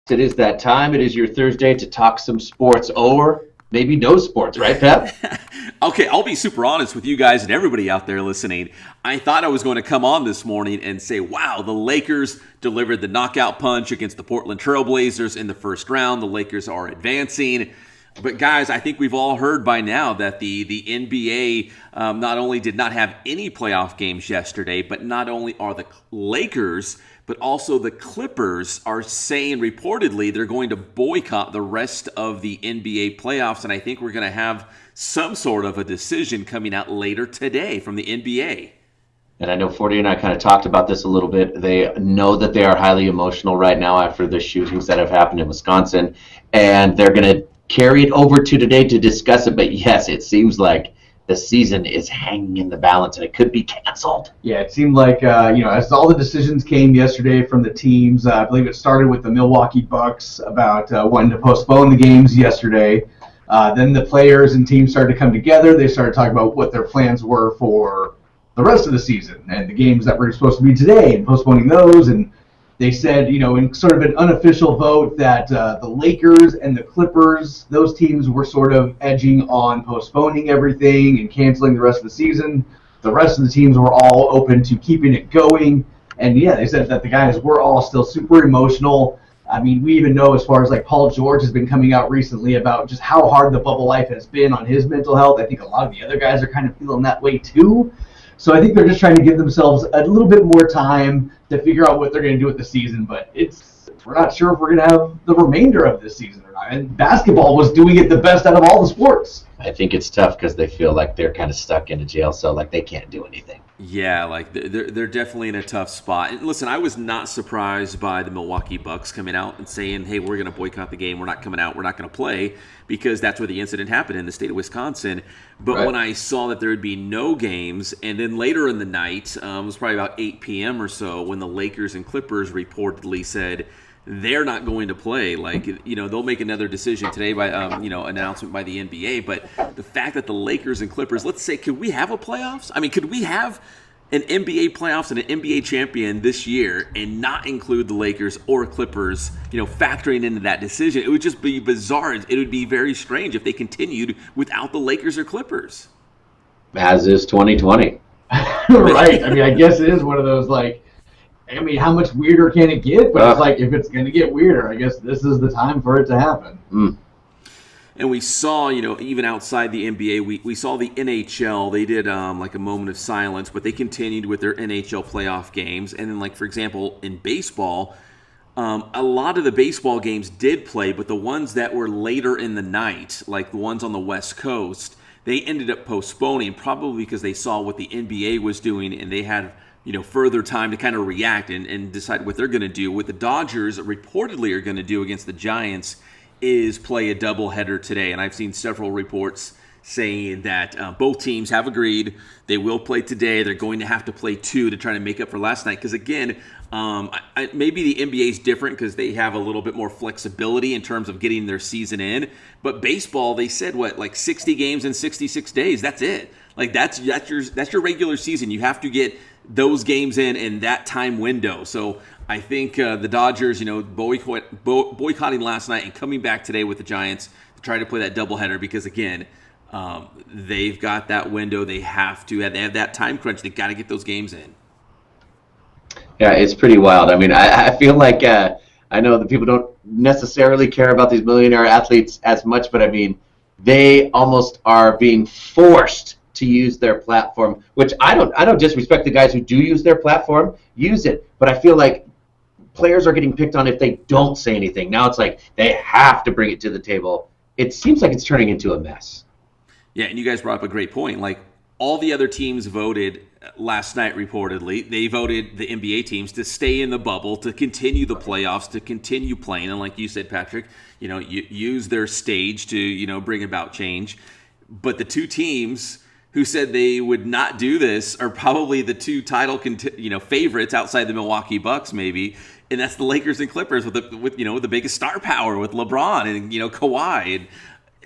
It is that time. It is your Thursday to talk some sports or maybe no sports, right, Pep? Okay, I'll be super honest with you guys and everybody out there listening. I thought I was going to come on this morning and say, wow, the Lakers delivered the knockout punch against the Portland Trailblazers in the first round. The Lakers are advancing. But guys, I think we've all heard by now that the NBA not only did not have any playoff games yesterday, but not only are the Lakers, but also the Clippers are saying reportedly they're going to boycott the rest of the NBA playoffs. And I think we're going to have some sort of a decision coming out later today from the NBA. And I know 40 and I kind of talked about this a little bit. They know that they are highly emotional right now after the shootings that have happened in Wisconsin. And they're going to carry it over to today to discuss it. But yes, it seems like the season is hanging in the balance and it could be canceled. Yeah, it seemed like, as all the decisions came yesterday from the teams, I believe it started with the Milwaukee Bucks about wanting to postpone the games yesterday. Then the players and teams started to come together. They started talking about what their plans were for the rest of the season and the games that were supposed to be today and postponing those. And they said, in sort of an unofficial vote that the Lakers and the Clippers, those teams were sort of edging on postponing everything and canceling the rest of the season. The rest of the teams were all open to keeping it going. And yeah, they said that the guys were all still super emotional. I mean, we even know as far as like Paul George has been coming out recently about just how hard the bubble life has been on his mental health. I think a lot of the other guys are kind of feeling that way too. So I think they're just trying to give themselves a little bit more time to figure out what they're going to do with the season. But we're not sure if we're going to have the remainder of this season or not. And basketball was doing it the best out of all the sports. I think it's tough because they feel like they're kind of stuck in a jail cell, like they can't do anything. Yeah, like they're definitely in a tough spot. And listen, I was not surprised by the Milwaukee Bucks coming out and saying, hey, we're going to boycott the game. We're not coming out. We're not going to play, because that's where the incident happened in the state of Wisconsin. But Right. when I saw that there would be no games, and then later in the night, it was probably about 8 p.m. or so, when the Lakers and Clippers reportedly said they're not going to play. Like, they'll make another decision today by, announcement by the NBA. But the fact that the Lakers and Clippers, let's say, could we have a playoffs? I mean, could we have an NBA playoffs and an NBA champion this year and not include the Lakers or Clippers, factoring into that decision? It would just be bizarre. It would be very strange if they continued without the Lakers or Clippers. As is 2020. Right. I mean, I guess it is one of those, how much weirder can it get? But it's if it's going to get weirder, I guess this is the time for it to happen. And we saw, even outside the NBA, we saw the NHL. They did like a moment of silence, but they continued with their NHL playoff games. And then, for example, in baseball, a lot of the baseball games did play, but the ones that were later in the night, like the ones on the West Coast, they ended up postponing, probably because they saw what the NBA was doing and they had further time to kind of react and decide what they're going to do. What the Dodgers reportedly are going to do against the Giants is play a doubleheader today. And I've seen several reports saying that both teams have agreed they will play today. They're going to have to play two to try to make up for last night. Because again, maybe the NBA is different because they have a little bit more flexibility in terms of getting their season in. But baseball, they said 60 games in 66 days. That's it. That's your regular season. You have to get those games in that time window. So I think the Dodgers, boycotting last night and coming back today with the Giants to try to play that doubleheader because, again, they've got that window. They have that time crunch. They've got to get those games in. Yeah, it's pretty wild. I mean, I feel like I know that people don't necessarily care about these millionaire athletes as much, but I mean, they almost are being forced to use their platform, which I don't disrespect the guys who do use their platform, use it, but I feel like players are getting picked on if they don't say anything. Now it's like they have to bring it to the table. It seems like it's turning into a mess. Yeah, and you guys brought up a great point. All the other teams voted last night, reportedly. They voted, the NBA teams, to stay in the bubble, to continue the playoffs, to continue playing. And like you said, Patrick, use their stage to, bring about change. But the two teams who said they would not do this are probably the two title favorites outside the Milwaukee Bucks, maybe, and that's the Lakers and Clippers with the biggest star power with LeBron and Kawhi. And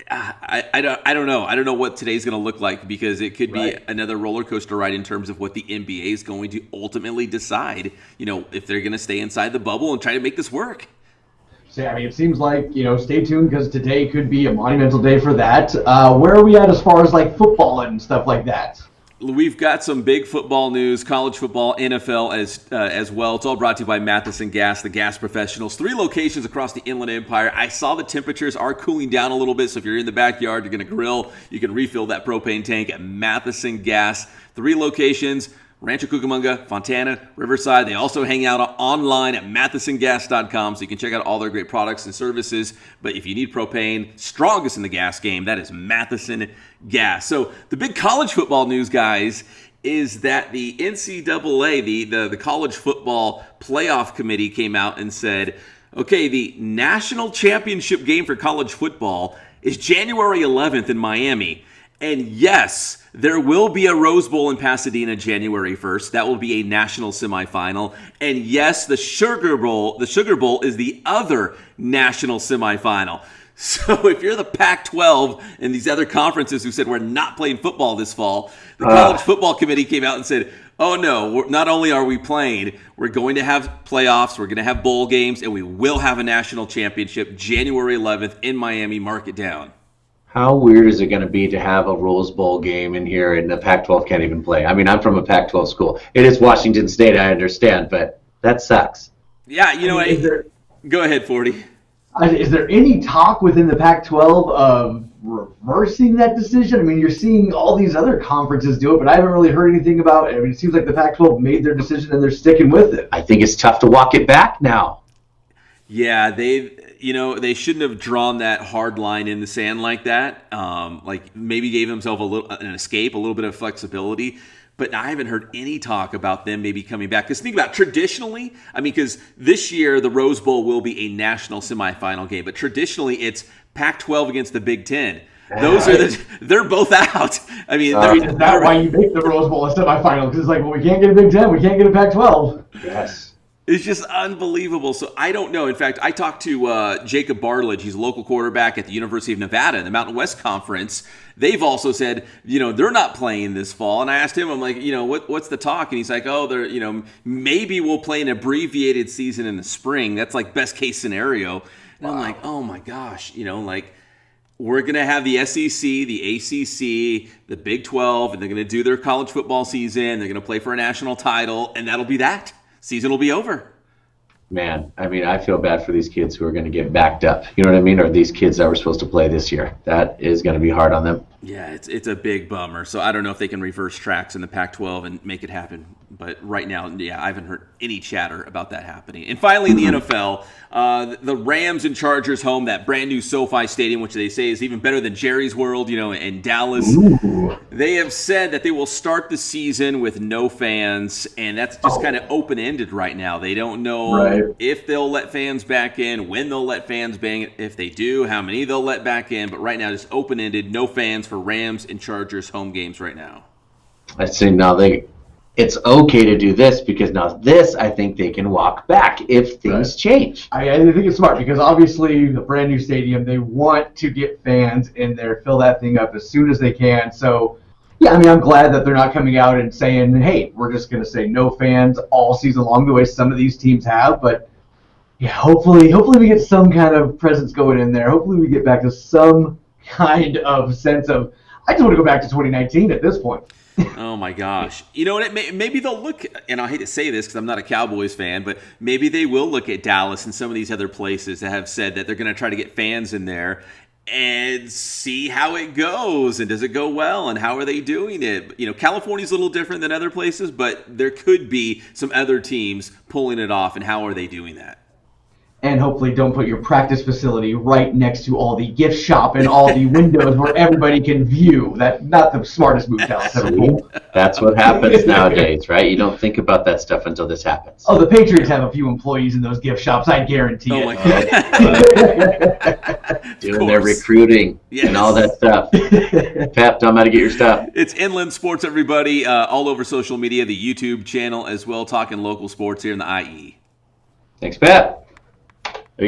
I don't know. I don't know what today's going to look like because it could be another roller coaster ride in terms of what the NBA is going to ultimately decide. If they're going to stay inside the bubble and try to make this work. So, I mean, it seems like, stay tuned because today could be a monumental day for that. Where are we at as far as like football and stuff like that? We've got some big football news, college football, NFL as well. It's all brought to you by Matheson Gas, the gas professionals. 3 locations across the Inland Empire. I saw the temperatures are cooling down a little bit, so if you're in the backyard, you're going to grill, you can refill that propane tank at Matheson Gas. 3 locations, Rancho Cucamonga, Fontana, Riverside. They also hang out online at mathesongas.com, so you can check out all their great products and services. But if you need propane, strongest in the gas game, that is Matheson Gas. So the big college football news, guys, is that the NCAA, the college football playoff committee, came out and said, okay, the national championship game for college football is January 11th in Miami. And yes, there will be a Rose Bowl in Pasadena January 1st. That will be a national semifinal. And yes, the Sugar Bowl is the other national semifinal. So if you're the Pac-12 and these other conferences who said we're not playing football this fall, the College Football Committee came out and said, oh no, not only are we playing, we're going to have playoffs, we're going to have bowl games, and we will have a national championship January 11th in Miami. Mark it down. How weird is it going to be to have a Rose Bowl game in here and the Pac-12 can't even play? I mean, I'm from a Pac-12 school. It is Washington State, I understand, but that sucks. Yeah, go ahead, 40. Is there any talk within the Pac-12 of reversing that decision? I mean, you're seeing all these other conferences do it, but I haven't really heard anything about it. I mean, it seems like the Pac-12 made their decision and they're sticking with it. I think it's tough to walk it back now. Yeah, they shouldn't have drawn that hard line in the sand like that. Like maybe gave themselves an escape, a little bit of flexibility. But I haven't heard any talk about them maybe coming back. Because think about it, traditionally, I mean, because this year the Rose Bowl will be a national semifinal game, but traditionally it's Pac-12 against the Big Ten. They're both out. I mean, is that why you make the Rose Bowl a semifinal? Because it's like, well, we can't get a Big Ten, we can't get a Pac-12. Yes. It's just unbelievable. So I don't know. In fact, I talked to Jacob Bartlett. He's a local quarterback at the University of Nevada in the Mountain West Conference. They've also said, they're not playing this fall. And I asked him, I'm like, what's the talk? And he's like, they're, maybe we'll play an abbreviated season in the spring. That's like best case scenario. And I'm like, oh my gosh, we're going to have the SEC, the ACC, the Big 12, and they're going to do their college football season. They're going to play for a national title, and that'll be that. Season will be over. Man, I mean, I feel bad for these kids who are going to get backed up. You know what I mean? Or these kids that were supposed to play this year. That is going to be hard on them. Yeah, it's a big bummer. So I don't know if they can reverse tracks in the Pac-12 and make it happen. But right now, yeah, I haven't heard any chatter about that happening. And finally, in the NFL, the Rams and Chargers home, that brand new SoFi Stadium, which they say is even better than Jerry's World, in Dallas. Ooh. They have said that they will start the season with no fans, and that's just kind of open-ended right now. They don't know if they'll let fans back in, when they'll let fans back in, if they do, how many they'll let back in. But right now, just open-ended, no fans for Rams and Chargers home games right now. I say now it's okay to do this because now this I think they can walk back if things change. I think it's smart because obviously a brand new stadium, they want to get fans in there, fill that thing up as soon as they can. So yeah, I mean, I'm glad that they're not coming out and saying, hey, we're just going to say no fans all season long the way some of these teams have. But yeah, hopefully we get some kind of presence going in there. Hopefully we get back to some kind of sense of, I just want to go back to 2019 at this point. Oh my gosh. You know what? Maybe they'll look, and I hate to say this because I'm not a Cowboys fan, but maybe they will look at Dallas and some of these other places that have said that they're going to try to get fans in there and see how it goes. And does it go well? And how are they doing it? California's a little different than other places, but there could be some other teams pulling it off. And how are they doing that? And hopefully don't put your practice facility right next to all the gift shop and all the windows where everybody can view. That not the smartest move Dallas ever pulled. That's what happens nowadays, right? You don't think about that stuff until this happens. Oh, the Patriots have a few employees in those gift shops, I guarantee it. My God. Doing their recruiting and all that stuff. Pep, tell them how to get your stuff. It's Inland Sports, everybody, all over social media, the YouTube channel as well, talking local sports here in the IE. Thanks, Pep.